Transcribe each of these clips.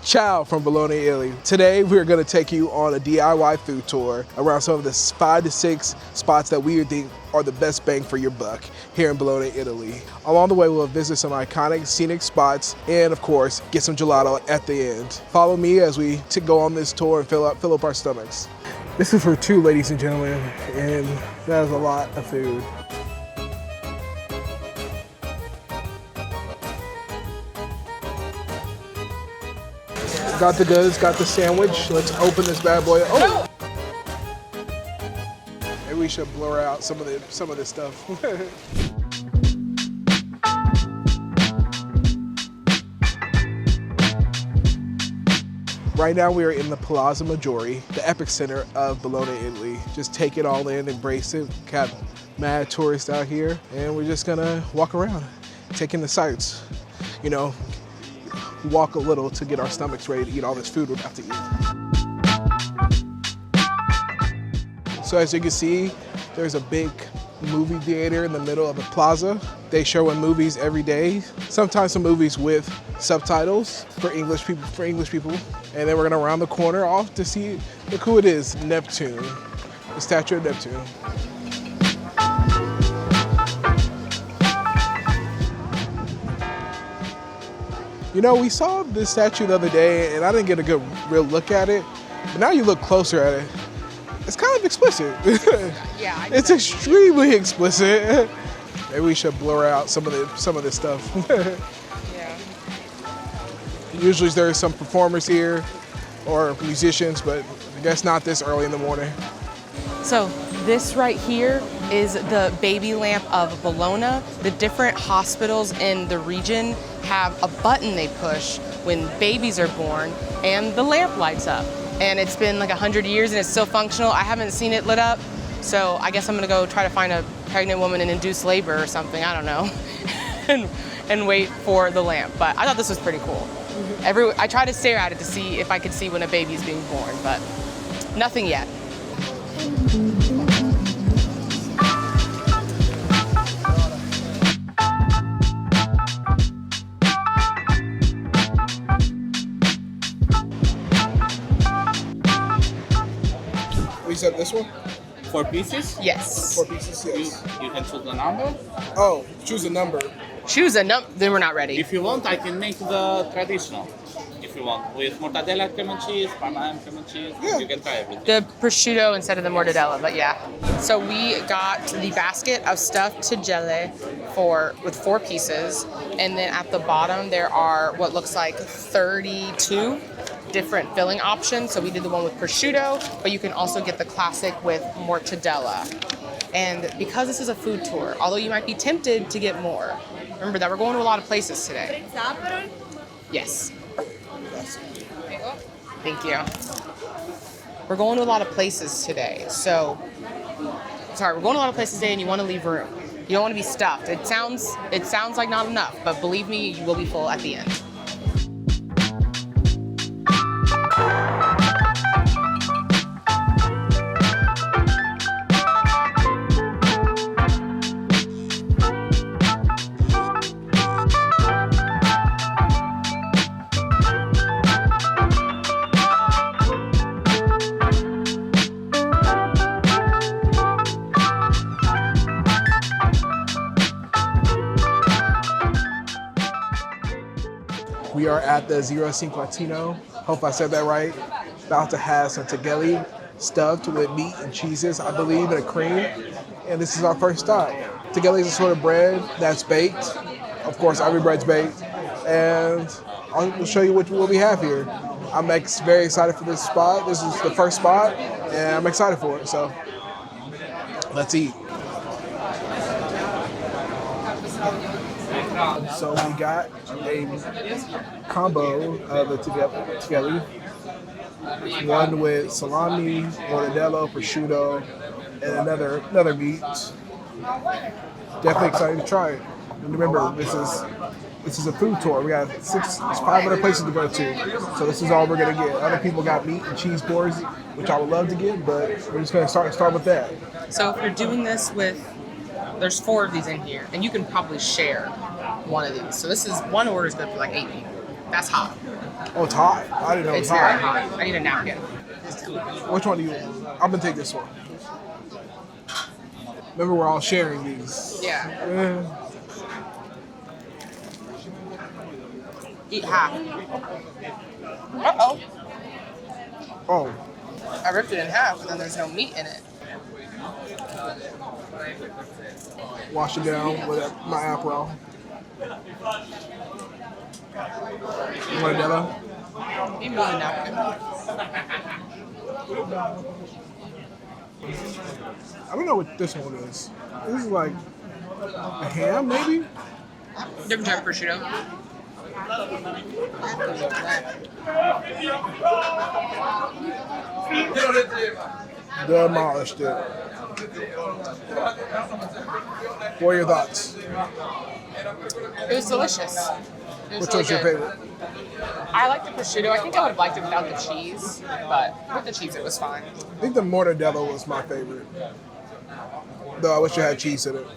Ciao from Bologna, Italy. Today we're going to take you on a DIY food tour around some of the 5 to 6 spots that we think are the best bang for your buck here in Bologna, Italy. Along the way we'll visit some iconic scenic spots and of course get some gelato at the end. Follow me as we go on this tour and fill up our stomachs. This is for 2, ladies and gentlemen, and that is a lot of food. Got the goods, got the sandwich. Let's open this bad boy. Oh! Maybe we should blur out some of this stuff. Right now we are in the Palazzo Maggiore, the epicenter of Bologna, Italy. Just take it all in, embrace it. Got mad tourists out here, and we're just gonna walk around, taking the sights. You know, walk a little to get our stomachs ready to eat all this food we're about to eat. So as you can see, there's a big movie theater in the middle of the plaza. They show movies every day, sometimes some movies with subtitles for English people. And then we're gonna round the corner off to see, look who it is, Neptune, the statue of Neptune. You know, we saw this statue the other day and I didn't get a good real look at it, but now you look closer at it, it's kind of explicit. Yeah, it's extremely explicit. Maybe we should blur out some of this stuff. Yeah. Usually there's some performers here or musicians, but I guess not this early in the morning. So this right here is the baby lamp of Bologna. The different hospitals in the region have a button they push when babies are born and the lamp lights up. And it's been like 100 years and it's still functional. I haven't seen it lit up, so I guess I'm gonna go try to find a pregnant woman in induced labor or something, I don't know, and wait for the lamp. But I thought this was pretty cool. I tried to stare at it to see if I could see when a baby's being born, but nothing yet. We said this one? 4 pieces? Yes. 4 pieces, yes. You can choose the number. Oh, choose a number. Choose a number, then we're not ready. If you want, I can make the traditional. If you want, with mortadella, cream and cheese, parma cream and cheese, Yeah. you can try everything. The prosciutto instead of the mortadella, but yeah. So we got the basket of stuffed tagliatelle with 4 pieces, and then at the bottom there are what looks like 32 different filling options. So we did the one with prosciutto, but you can also get the classic with mortadella. And because this is a food tour, although you might be tempted to get more, remember that we're going to a lot of places today. Yes. Thank you. We're going to a lot of places today, so we're going to a lot of places today and you want to leave room. You don't want to be stuffed. It sounds like not enough, but believe me, you will be full at the end. We are at the Zero Cinquantino. Hope I said that right. About to have some tagliatelle stuffed with meat and cheeses, I believe, and a cream. And this is our first stop. Tagliatelle is a sort of bread that's baked. Of course, every bread's baked. And I'll show you what we have here. I'm very excited for this spot. This is the first spot, and I'm excited for it. So let's eat. So we got a combo of the tagliatelle, one with salami, mortadella, prosciutto, and another meat. Definitely excited to try it. And remember, this is a food tour. We got 500 places to go to, so this is all we're gonna get. Other people got meat and cheese boards, which I would love to get, but we're just gonna start with that. So if you're doing this with, there's 4 of these in here, and you can probably share one of these. So this is one order is good for like 8 people. That's hot. Oh, it's hot? I didn't know it was It's very hot. hot. I need a napkin. Which one do you want? I'm gonna take this one. Remember, we're all sharing these. Yeah. Eh. Eat half. Uh-oh. Oh, I ripped it in half, and then there's no meat in it. wash it down with my Aperol. You want a Della? Give me a napkin. I don't know what this one is. This is like a ham, maybe? Different type of prosciutto. Demolished it. What are your thoughts? It was delicious. It was Which really one's your good. favorite? I like the prosciutto. I think I would have liked it without the cheese, but with the cheese it was fine. I think the mortadella was my favorite. Though I wish it had cheese in it.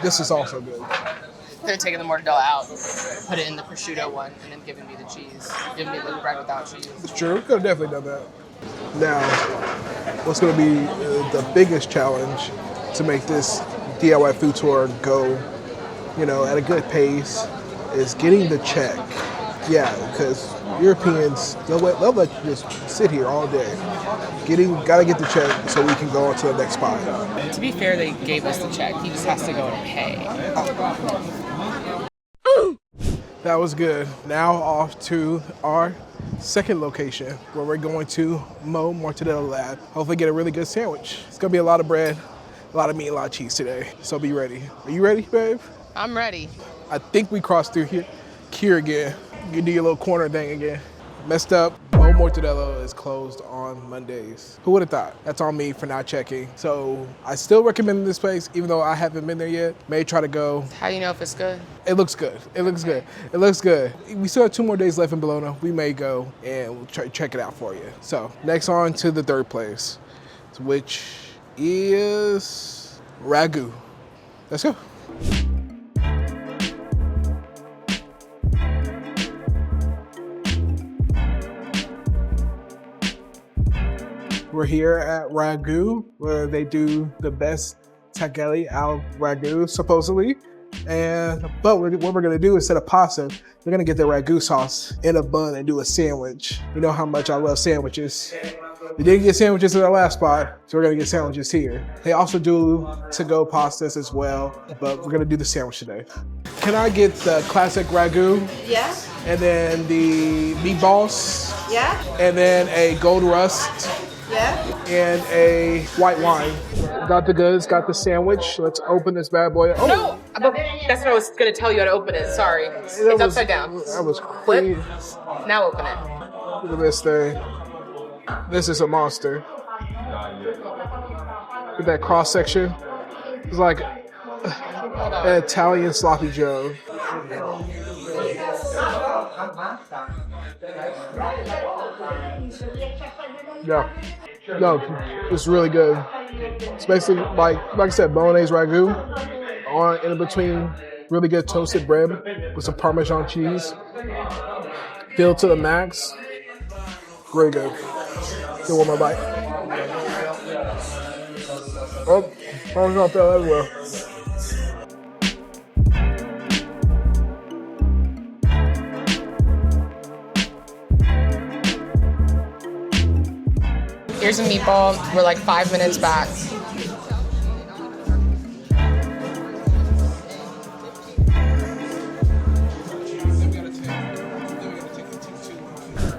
This is also good. Could have taken the mortadella out, put it in the prosciutto one, and then given me the cheese. Given me the bread without cheese. It's true. We could have definitely done that. Now, what's going to be the biggest challenge to make this DIY food tour go, at a good pace is getting the check. Yeah, because Europeans, they'll let you just sit here all day. Gotta get the check so we can go on to the next spot. To be fair, they gave us the check. He just has to go and pay. That was good. Now off to our second location where we're going to Mo Mortadella Lab. Hopefully get a really good sandwich. It's gonna be a lot of bread, a lot of meat, a lot of cheese today. So be ready. Are you ready, babe? I'm ready. I think we crossed through here again. You do your little corner thing again. Messed up. Mo Mortadella is closed on Mondays. Who would have thought? That's on me for not checking. So I still recommend this place, even though I haven't been there yet. May try to go. How do you know if it's good? It looks good. It looks good. It looks good. We still have 2 more days left in Bologna. We may go and we'll try to check it out for you. So next on to the third place, which is Ragù. Let's go. We're here at Ragù, where they do the best tagliatelle al ragù, supposedly. But what we're gonna do instead of pasta, we're gonna get the ragù sauce in a bun and do a sandwich. You know how much I love sandwiches. We didn't get sandwiches at our last spot, so we're gonna get sandwiches here. They also do to-go pastas as well, but we're gonna do the sandwich today. Can I get the classic ragù? Yeah, And then the meatballs? yeah, And then a gold rust? yeah. And a white wine. Got the goods, got the sandwich. Let's open this bad boy. Oh, No! That's what I was going to tell you how to open it. Sorry. It's upside down. That was crazy. Flip. Now open it. Look at this thing. This is a monster. Look at that cross section. It's like an Italian sloppy joe. Yeah. No, it's really good. It's basically like I said, bolognese ragu in between really good toasted bread with some Parmesan cheese. Filled to the max. Really good. Get one more bite. Oh, Parmesan fell everywhere. Here's a meatball. We're like 5 minutes back.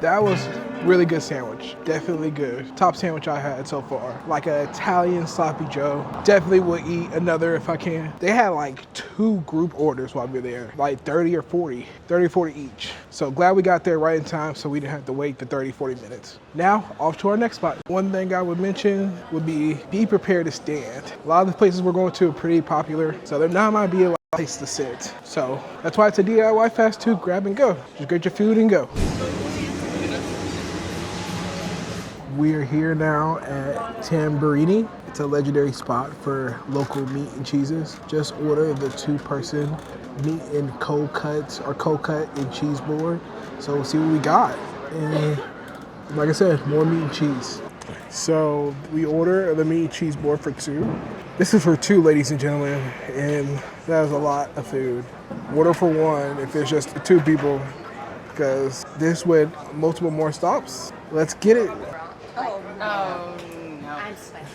That was really good sandwich. Definitely good. Top sandwich I had so far. Like an Italian sloppy joe. Definitely would eat another if I can. They had like 2 group orders while we were there. Like 30 or 40 each. So glad we got there right in time so we didn't have to wait the 30, 40 minutes. Now, off to our next spot. One thing I would mention would be prepared to stand. A lot of the places we're going to are pretty popular, so there not might be a place to sit. So that's why it's a DIY fast food grab and go. Just get your food and go. We're here now at Tamburini. It's a legendary spot for local meat and cheeses. Just order the 2-person meat and cold cuts or cold cut and cheese board. So we'll see what we got. And like I said, more meat and cheese. So we order the meat and cheese board for 2. This is for 2, ladies and gentlemen, and that is a lot of food. Order for 1 if it's just 2 people, because this with multiple more stops. Let's get it. Oh, no. I'm sweating.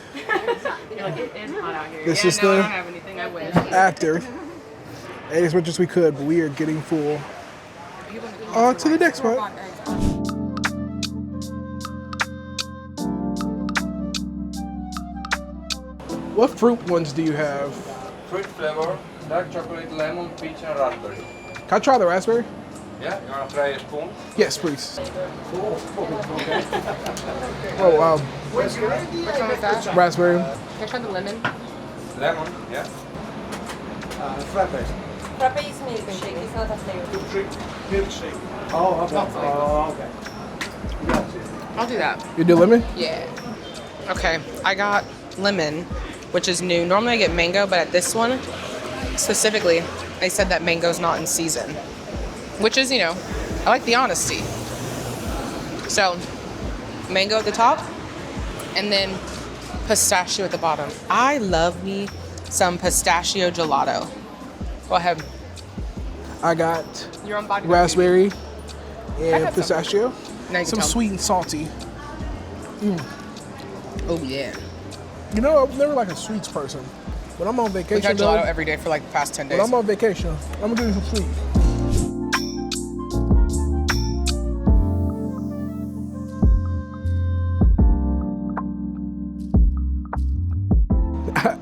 You're like, it is hot out here. This yeah, is no, the I don't have anything. I wish. After. Ate as much as we could, but we are getting full. On to the next one. What fruit ones do you have? Fruit flavor, dark chocolate, lemon, peach, and raspberry. Can I try the raspberry? Yeah, you want to try a spoon? Yes, please. Oh, wow. Which one was that? Raspberry. Can I try the lemon? Lemon, yeah. Frappe is milkshake, it's not a flavor. Milkshake. I'll do that. You do lemon? Yeah. Okay, I got lemon, which is new. Normally I get mango, but at this one, specifically, they said that mango's not in season. Which is, I like the honesty. So, mango at the top, and then pistachio at the bottom. I love me some pistachio gelato. Go ahead. I got Your own body. raspberry I and got pistachio. Now you Some tell me. sweet and salty. Oh yeah. You know, I'm never like a sweets person. When I'm on We've vacation, had though, gelato every day for like the past 10 days. when I'm on vacation, I'm gonna give you some sweet.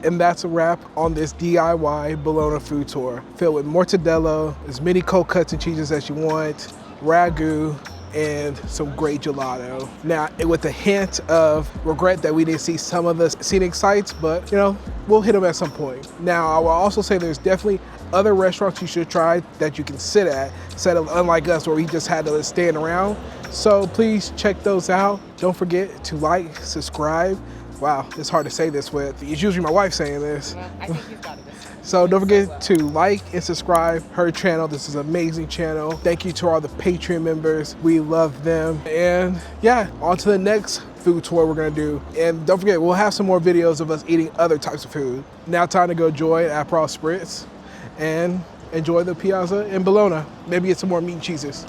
And that's a wrap on this DIY Bologna food tour, filled with mortadella, as many cold cuts and cheeses as you want, ragu, and some great gelato. Now, with a hint of regret that we didn't see some of the scenic sites, but we'll hit them at some point. Now, I will also say there's definitely other restaurants you should try that you can sit at, instead of unlike us where we just had to stand around. So please check those out. Don't forget to like, subscribe. Wow, it's hard to say this with, it's usually my wife saying this. Well, I think you've got it. So don't forget to like and subscribe her channel. This is an amazing channel. Thank you to all the Patreon members. We love them. And yeah, on to the next food tour we're gonna do. And don't forget, we'll have some more videos of us eating other types of food. Now time to go enjoy Aperol Spritz and enjoy the Piazza in Bologna. Maybe get some more meat and cheeses.